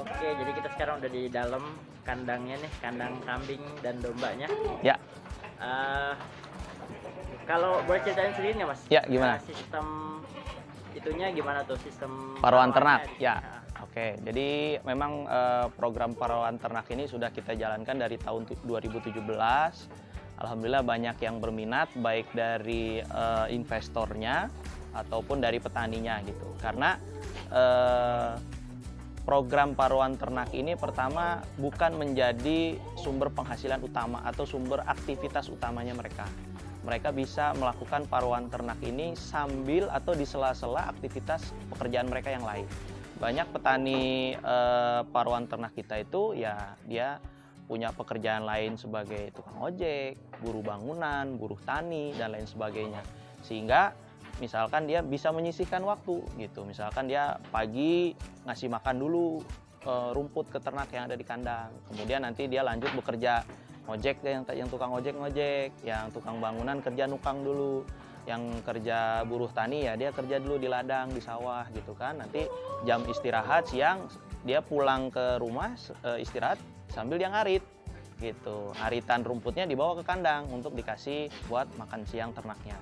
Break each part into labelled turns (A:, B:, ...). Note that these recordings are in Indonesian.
A: Oke, jadi kita sekarang udah di dalam kandangnya nih, kandang kambing dan dombanya.
B: Ya,
A: Eh, Kalau boleh ceritain sedikit nggak Mas?
B: Ya, gimana?
A: Sistem itunya gimana tuh, sistem
B: paruan
A: paruannya
B: ternak.
A: di
B: Ya,
A: sini?
B: oke. Jadi memang program paruan ternak ini sudah kita jalankan dari tahun 2017. Alhamdulillah banyak yang berminat, baik dari investornya ataupun dari petaninya gitu. Karena program paruan ternak ini pertama bukan menjadi sumber penghasilan utama atau sumber aktivitas utamanya mereka. Mereka bisa melakukan paruan ternak ini sambil atau di sela-sela aktivitas pekerjaan mereka yang lain. Banyak petani paruan ternak kita itu ya dia punya pekerjaan lain sebagai tukang ojek, buruh bangunan, buruh tani dan lain sebagainya. Sehingga misalkan dia bisa menyisihkan waktu gitu. Misalkan dia pagi ngasih makan dulu rumput ke ternak yang ada di kandang. Kemudian nanti dia lanjut bekerja ojek, yang tukang ojek ngojek, yang tukang bangunan kerja nukang dulu, yang kerja buruh tani ya dia kerja dulu di ladang, di sawah gitu kan. Nanti jam istirahat siang dia pulang ke rumah istirahat sambil dia ngarit gitu. Aritan rumputnya dibawa ke kandang untuk dikasih buat makan siang ternaknya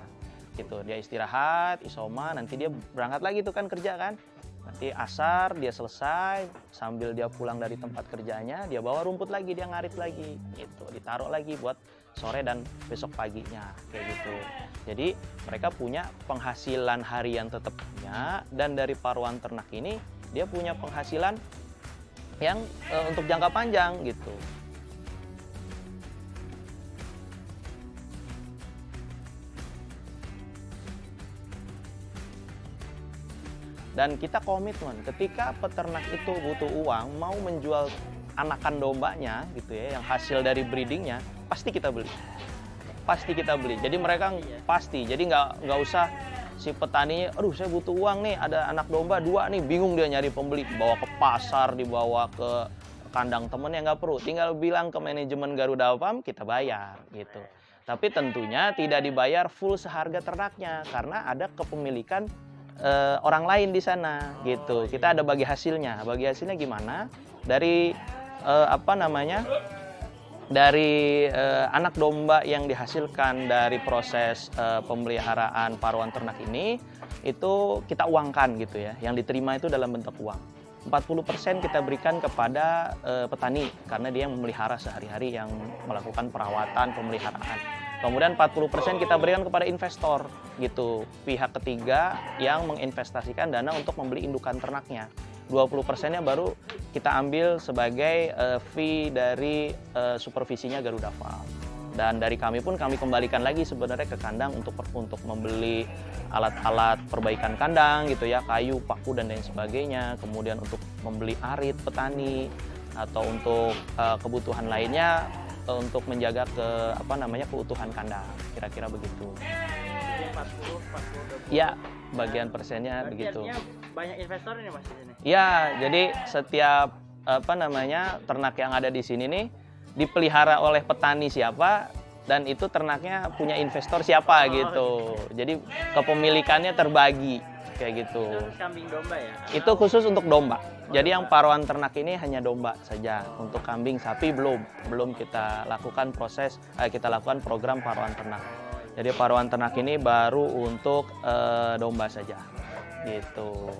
B: gitu. Dia istirahat, isoma, nanti dia berangkat lagi tuh kan kerja kan. Nanti asar dia selesai, sambil dia pulang dari tempat kerjanya, dia bawa rumput lagi, dia ngarit lagi gitu. Ditaruh lagi buat sore dan besok paginya kayak gitu. Jadi mereka punya penghasilan harian tetap punya, dan dari paruan ternak ini dia punya penghasilan yang untuk jangka panjang gitu. Dan kita komitmen ketika peternak itu butuh uang, mau menjual anakan dombanya gitu ya, yang hasil dari breedingnya, pasti kita beli. Pasti kita beli. Jadi mereka pasti, jadi nggak usah si petaninya, aduh saya butuh uang nih, ada anak domba 2 nih, bingung dia nyari pembeli, bawa ke pasar, dibawa ke kandang temennya, nggak perlu. Tinggal bilang ke manajemen Garuda Farm, kita bayar gitu. Tapi tentunya tidak dibayar full seharga ternaknya, karena ada kepemilikan orang lain di sana gitu. Kita ada bagi hasilnya. Bagi hasilnya gimana? Dari dari anak domba yang dihasilkan dari proses pemeliharaan paruan ternak ini, itu kita uangkan gitu ya. Yang diterima itu dalam bentuk uang. 40% kita berikan kepada petani karena dia yang memelihara sehari-hari, yang melakukan perawatan pemeliharaan. Kemudian 40% kita berikan kepada investor gitu, pihak ketiga yang menginvestasikan dana untuk membeli indukan ternaknya. 20%-nya baru kita ambil sebagai fee dari supervisinya Garuda Farm. Dan dari kami pun kami kembalikan lagi sebenarnya ke kandang untuk membeli alat-alat perbaikan kandang gitu ya, kayu, paku dan lain sebagainya. Kemudian untuk membeli arit petani atau untuk kebutuhan lainnya untuk menjaga keutuhan kandang, kira-kira begitu.
A: Jadi 40
B: Ya, bagian persennya
A: berarti
B: begitu.
A: artinya banyak investor ini Mas di sini.
B: Ya, jadi setiap ternak yang ada di sini nih dipelihara oleh petani siapa, dan itu ternaknya punya investor siapa gitu. Jadi kepemilikannya terbagi kayak gitu.
A: Itu kambing domba ya?
B: Itu khusus untuk domba. Jadi yang paruan ternak ini hanya domba saja. Untuk kambing, sapi belum kita lakukan kita lakukan program paruan ternak. Jadi paruan ternak ini baru untuk domba saja gitu.